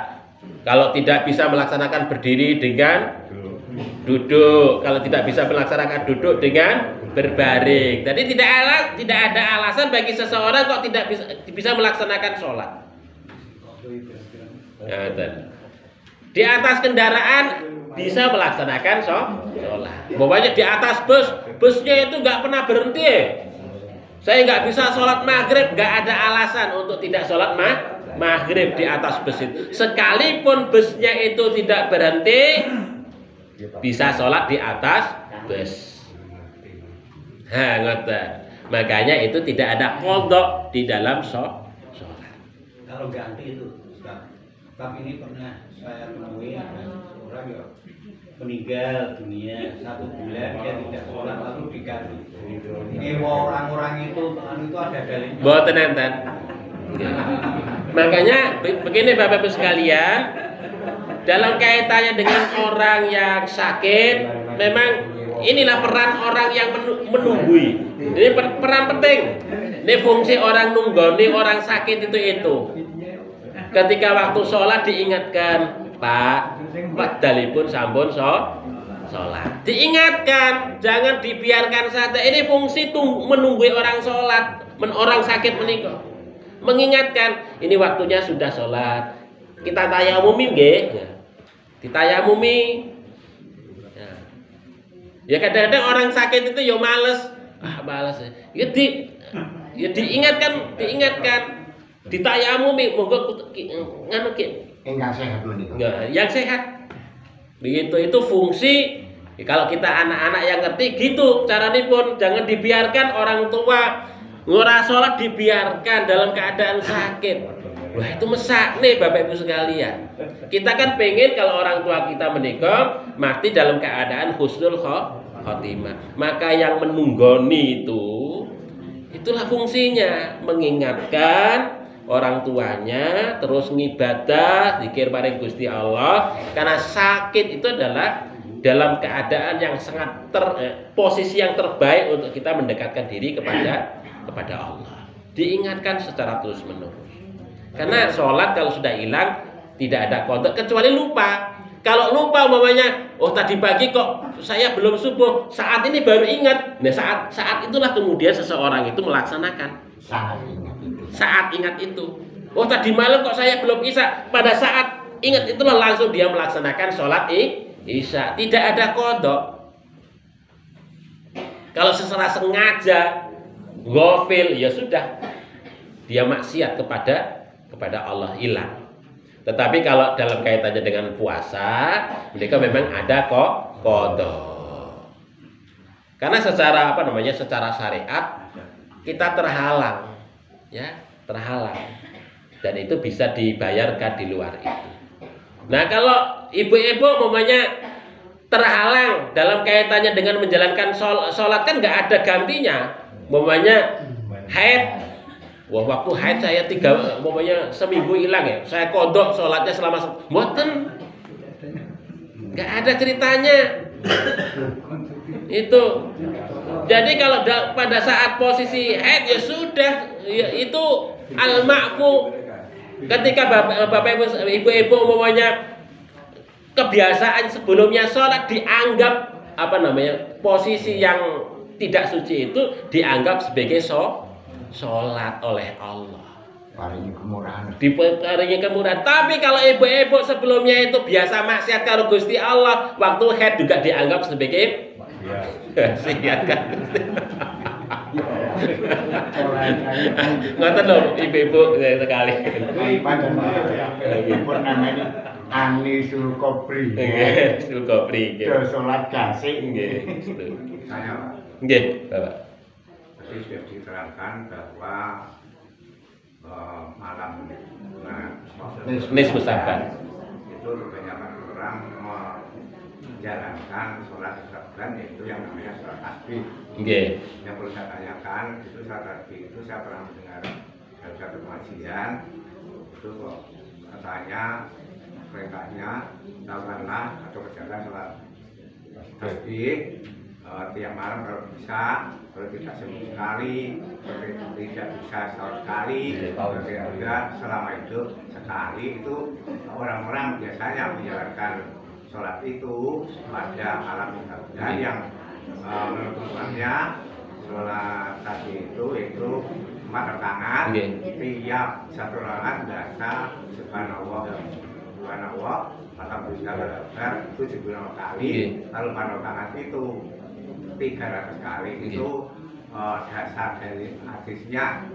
Kalau tidak bisa melaksanakan berdiri dengan duduk. Kalau tidak bisa melaksanakan duduk dengan berbaring. Jadi tidak ada alasan bagi seseorang kok tidak bisa melaksanakan sholat. Di atas kendaraan bisa melaksanakan sholat. Pokoknya di atas busnya itu nggak pernah berhenti. Saya nggak bisa sholat maghrib, nggak ada alasan untuk tidak sholat maghrib di atas bus itu. Sekalipun busnya itu tidak berhenti, bisa sholat di atas bus. Makanya itu tidak ada qadha di dalam sholat. Kalau ganti itu, Ustaz. Tapi ini pernah saya temui ada orang yang meninggal dunia 1 bulan dia tidak sholat lalu diganti. Ini orang-orang itu ada dalilnya. Boten enten. Makanya begini Bapak Ibu sekalian, dalam kaitannya dengan orang yang sakit, memang inilah peran orang yang menunggui. Ini peran penting. Ini fungsi orang nunggoni orang sakit itu. Ketika waktu sholat diingatkan, Pak, dalipun sampun sholat. Diingatkan, jangan dibiarkan saja. Ini fungsi menunggui orang sholat, orang sakit menikah. Mengingatkan, ini waktunya sudah sholat. Kita tayamumi nggih. Ditayamumi. Ya kadang-kadang orang sakit itu ya males. Males. Ya diingatkan. Ditayamumi monggo nganu ki. Yang sehat menika. Ya, yang sehat. Begitu itu fungsi. Kalau kita anak-anak yang ngerti gitu caranipun, jangan dibiarkan orang tua ngora sholat dibiarkan dalam keadaan sakit. Wah itu mesak nih Bapak Ibu sekalian. Kita kan pengen kalau orang tua kita menikah mati dalam keadaan husnul khotimah. Maka yang menunggoni itulah fungsinya, mengingatkan orang tuanya, terus ngibadah, zikir paring Gusti Allah. Karena sakit itu adalah dalam keadaan yang sangat posisi yang terbaik untuk kita mendekatkan diri kepada Allah. Diingatkan secara terus menerus. Karena sholat kalau sudah hilang tidak ada qadha kecuali lupa. Kalau lupa umpamanya, oh tadi pagi kok saya belum subuh, saat ini baru ingat. Nah saat itulah kemudian seseorang itu melaksanakan. Saat ingat itu. Oh tadi malam kok saya belum isya. Pada saat ingat itulah langsung dia melaksanakan sholat isya. Tidak ada qadha. Kalau secara sengaja ghafil ya sudah, dia maksiat kepada Allah, hilang. Tetapi kalau dalam kaitannya dengan puasa, mereka memang ada qadha. Karena secara syariat kita terhalang, ya, terhalang. Dan itu bisa dibayarkan di luar itu. Nah, kalau ibu-ibu terhalang dalam kaitannya dengan menjalankan sholat kan nggak ada gantinya. Haid, wah waktu haid saya seminggu hilang ya, saya kodok sholatnya selama mboten, nggak ada ceritanya itu. Jadi kalau pada saat posisi haid ya sudah, ya, itu al-ma'fu. Ketika bapak ibu kebiasaan sebelumnya sholat dianggap posisi yang tidak suci itu dianggap sebagai sholat oleh Allah. Diparingi kemurahan. Tapi kalau ibu-ibu sebelumnya itu biasa maksiat karo Gusti Allah, waktu haid juga dianggap sebagai maksiat kan. Ngoten lho ibu-ibu sekali. Ibu namanya Anisul Kopri. Anisul Kopri. Sholat gasik nggih. Saya nggih, Bapak. tadi sudah diterangkan bahwa malam nisfu Sa'ban itu kebanyakan orang menjalankan sholat Sa'ban, yaitu yang namanya sholat tasbih. Nggih. Yang perlu saya tanyakan itu sholat tasbih itu saya pernah mendengar dari satu pengajian itu kok katanya perintahnya lakukanlah atau kerjakan sholat tasbih tiap malam kalau bisa, kalau tidak seminggu sekali, kalau tidak bisa setahun sekali, kalau tidak selama hidup sekali. Itu orang-orang biasanya menjalankan sholat itu pada malam minggu yang menentukannya sholat tadi itu 4 rakaat. Tiap satu rakaat baca subhanallah subhanallah alhamdulillah itu 70 kali. Lalu 4 rakaat itu 300 kali. Itu dasar dari hadisnya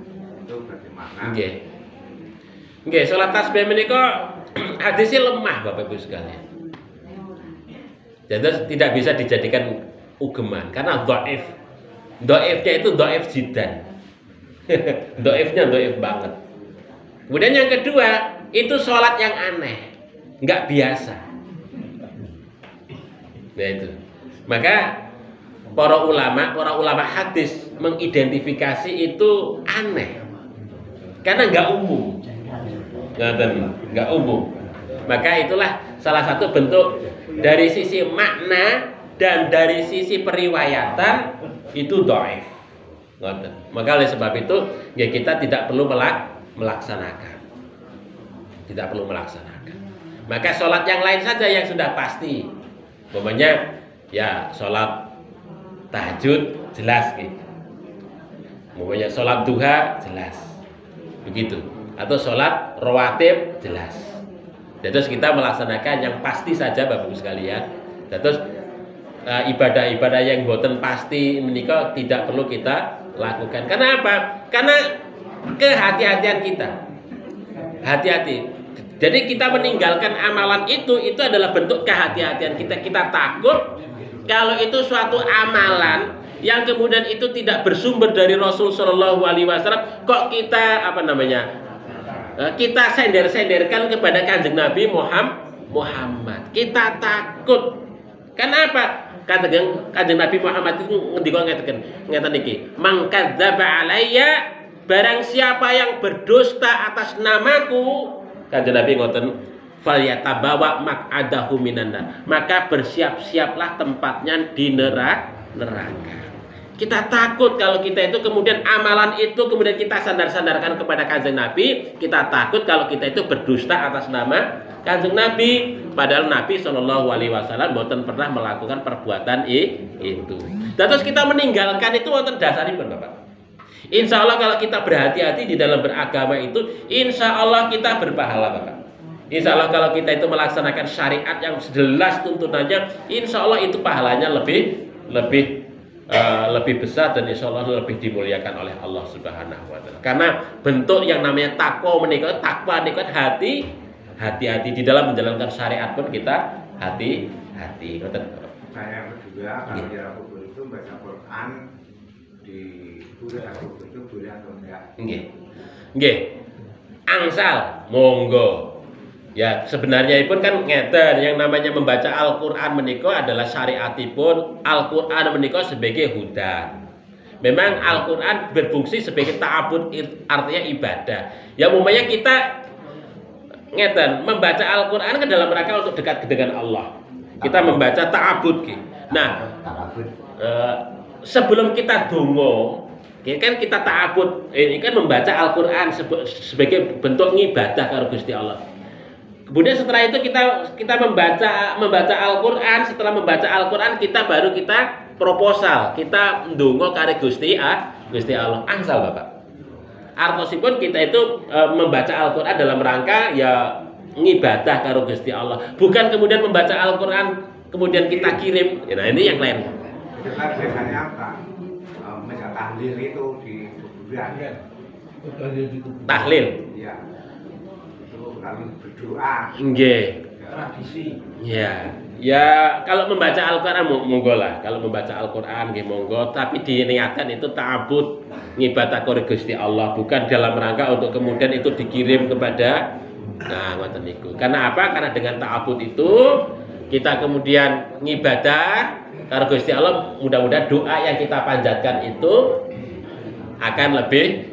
itu bagaimana? Nggih, salat tasbih menika hadisnya lemah Bapak Ibu sekalian. Jadi tidak bisa dijadikan ugeman karena dhaif. Dhaifnya itu dhaif jidan. Dhaifnya dhaif banget. Kemudian yang kedua, itu sholat yang aneh, nggak biasa. Nah itu. Maka para ulama hadis mengidentifikasi itu aneh. Karena nggak umum. Nggak umum. Maka itulah salah satu bentuk dari sisi makna dan dari sisi periwayatan itu dhaif. Maka oleh sebab itu ya kita tidak perlu melaksanakan. Tidak perlu melaksanakan. Maka sholat yang lain saja yang sudah pasti. Umpamanya ya sholat tahajud jelas gitu. Umpamanya sholat duha jelas. Begitu. Atau sholat rawatib jelas. Terus kita melaksanakan yang pasti saja Bapak Ibu sekalian. Terus ibadah-ibadah yang boten pasti menikah tidak perlu kita lakukan. Karena apa? Karena kehati-hatian kita. Hati-hati. Jadi kita meninggalkan amalan itu adalah bentuk kehati-hatian kita. Kita takut kalau itu suatu amalan yang kemudian itu tidak bersumber dari Rasul Shallallahu Alaihi Wasallam, kok kita kita sender-senderkan kepada Kanjeng Nabi Muhammad. Kita takut. Kenapa? Kanjeng Nabi Muhammad itu ngendika ngeten iki, "Man kadzdzaba alayya", barang siapa yang berdusta atas namaku, Kanjeng Nabi ngoten, "falyatabawa maq'adahu minan nar", maka bersiap-siaplah tempatnya di neraka. Kita takut kalau kita itu kemudian amalan itu kemudian kita sandar-sandarkan kepada Kanjeng Nabi. Kita takut kalau kita itu berdusta atas nama Kanjeng Nabi. Padahal Nabi Shallallahu Alaihi Wasallam boten pernah melakukan perbuatan itu. Terus kita meninggalkan itu wonten dasaripun Bapak. Insya Allah kalau kita berhati-hati di dalam beragama itu, insya Allah kita berpahala Bapak. Insya Allah kalau kita itu melaksanakan syariat yang jelas tuntunannya, insya Allah itu pahalanya lebih besar dan insya Allah lebih dimuliakan oleh Allah Subhanahu Wa Taala. Karena bentuk yang namanya takwa menikah hati-hati di dalam menjalankan syariat pun kita hati-hati. Saya yang kedua, kalau jarak kubur itu baca Quran di kuburan kubur itu boleh atau enggak? Nggih. Angsal, monggo. Ya sebenarnya pun kan ngeten, yang namanya membaca Al-Quran menika adalah syariatipun. Al-Quran menika sebagai huda. Memang Al-Quran berfungsi sebagai ta'abud, artinya ibadah. Ya umpamanya kita ngeten, membaca Al-Quran kan dalam rangka untuk dekat dengan Allah. Kita membaca ta'abud. Nah, sebelum kita dongo, kan kita ta'abud, ini kan membaca Al-Quran sebagai bentuk ngibadah karo Gusti Allah. Kemudian setelah itu kita membaca Al-Quran. Setelah membaca Al-Quran kita proposal, kita ndonga karo Gusti Allah. Angsal Bapak. Artosipun kita itu membaca Al-Quran dalam rangka ya ngibadah karo Gusti Allah. Bukan kemudian membaca Al-Quran kemudian kita kirim. Nah ini yang lain. Itu kan biasanya apa? Misal tahlil itu di kuburan. Tahlil. Iya. Lalu berdoa. Nggih. Tradisi. Ya kalau membaca Al-Quran monggo lah. Kalau membaca Al-Quran nggih monggo, tapi diniatkan itu ta'abud, ngibadah karo Gusti Allah, bukan dalam rangka untuk kemudian itu dikirim kepada ngoten niku. Karena apa? Karena dengan ta'abud itu kita kemudian ngibadah karo Gusti Allah, mudah-mudahan doa yang kita panjatkan itu akan lebih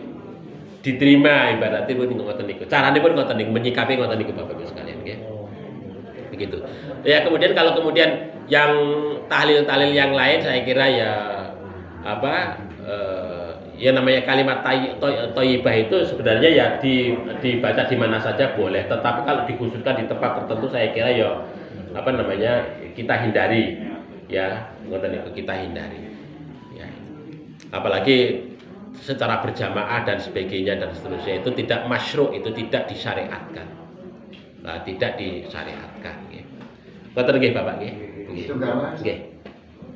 diterima, ibaratnya pun ngoten niku. Carane pun ngoten niku, menyikapi ngoten niku Bapak Ibu sekalian nggih. begitu. Ya kemudian kalau kemudian yang tahlil-tahlil yang lain saya kira ya ya namanya kalimat thayyibah itu sebenarnya ya dibaca di mana saja boleh, tetapi kalau dikhususkan di tempat tertentu saya kira ya kita hindari ya, kita hindari ya. Apalagi secara berjamaah dan sebagainya dan seterusnya itu tidak masyru', itu tidak disyariatkan. Nah, tidak disyariatkan nggih. Ngoten nggih Bapak nggih. Tunggal Mas. Nggih.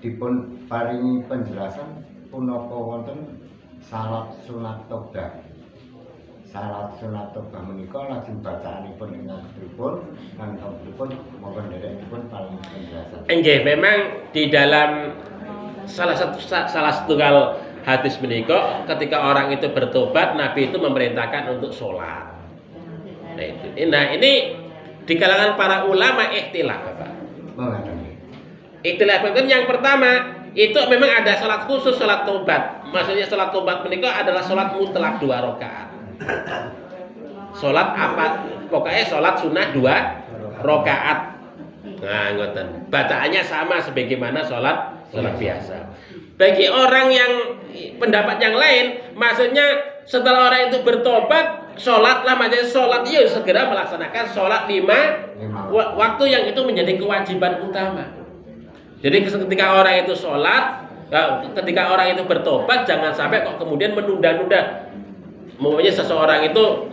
Dipun paringi penjelasan punapa wonten salat sunat tobat. Salat sunat tobat menika lajeng bacaanipun ing pripun lan pripun maupun derekipun paling penjelasan. Nggih, memang di dalam salah satu hadis menika ketika orang itu bertobat, Nabi itu memerintahkan untuk sholat. Nah ini di kalangan para ulama ikhtilaf, Bapak. Ikhtilaf itu yang pertama itu memang ada sholat khusus, sholat tobat. Maksudnya sholat tobat menika adalah sholat mutlak 2 rakaat. Sholat apa? Pokoknya sholat sunnah 2 rakaat. Nah, ngoten. Bacaannya sama sebagaimana sholat biasa. Bagi orang yang pendapat yang lain, maksudnya setelah orang itu bertobat, sholatlah, maksudnya sholat ya segera melaksanakan sholat 5 waktu yang itu menjadi kewajiban utama. Jadi ketika orang itu sholat, ketika orang itu bertobat, jangan sampai kok kemudian menunda-nunda. Maunya seseorang itu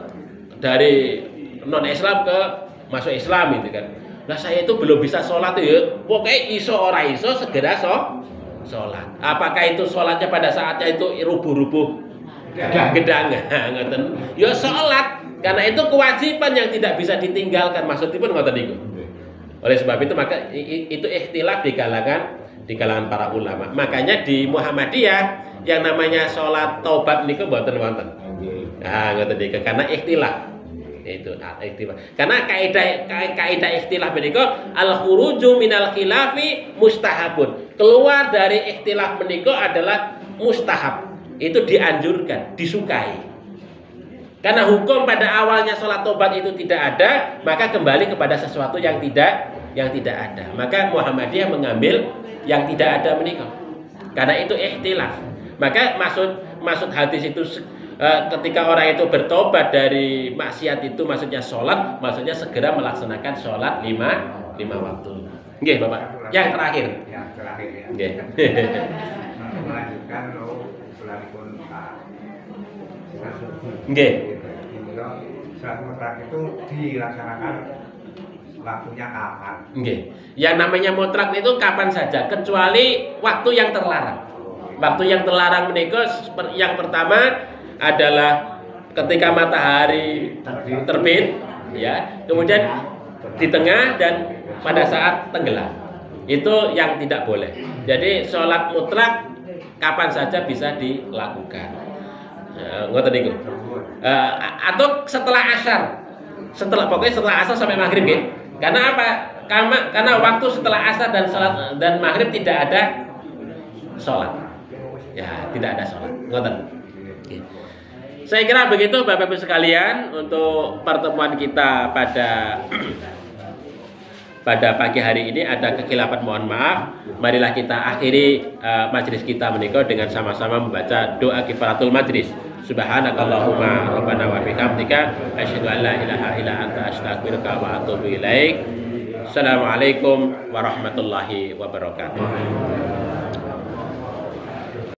dari non-Islam ke masuk Islam itu kan. Nah saya itu belum bisa sholat ya, pokoknya iso ora iso segera sholat. Apakah itu sholatnya pada saatnya itu rubuh-rubuh gedangan? Ya sholat, karena itu kewajiban yang tidak bisa ditinggalkan. Maksudnya pun ngoten niku. Oleh sebab itu maka itu ikhtilaf di kalangan para ulama. Makanya di Muhammadiyah yang namanya sholat taubat niku mboten wonten. Nah, ngoten niku karena ikhtilaf. Itu ikhtilaf. Karena kaidah ikhtilaf menika al-khuruju minal khilafi mustahabun. Keluar dari ikhtilaf menika adalah mustahab. Itu dianjurkan, disukai. Karena hukum pada awalnya sholat tobat itu tidak ada, maka kembali kepada sesuatu yang tidak ada. Maka Muhammadiyah mengambil yang tidak ada menika. Karena itu ikhtilaf. Maka maksud hadis itu ketika orang itu bertobat dari maksiat itu maksudnya sholat, maksudnya segera melaksanakan sholat 5 waktu. Nggih Bapak. Yang terakhir. Yang terakhir ya. Nggih. Melanjutkan selanjutnya Nggih. Sholat mutlak itu dilaksanakan waktunya kapan? Nggih. Yang namanya mutlak itu kapan saja kecuali waktu yang terlarang. Waktu yang terlarang menika yang pertama adalah ketika matahari terbit ya, kemudian di tengah dan pada saat tenggelam. Itu yang tidak boleh. Jadi sholat mutlak kapan saja bisa dilakukan. Ngoten niku. Atau setelah asar. Pokoknya setelah asar sampai maghrib nggih. Karena apa? Karena waktu setelah asar dan maghrib tidak ada sholat. Ya, tidak ada sholat. Ngoten. Saya kira begitu Bapak Ibu sekalian untuk pertemuan kita pada pagi hari ini. Ada kekhilafan, mohon maaf. Marilah kita akhiri majelis kita menika dengan sama-sama membaca doa kifaratul majlis. Subhanakallahumma rabbana wa bihamdika asyhadu an la ilaha illa anta astaghfiruka wa atubu ilaik. Assalamualaikum warahmatullahi wabarakatuh.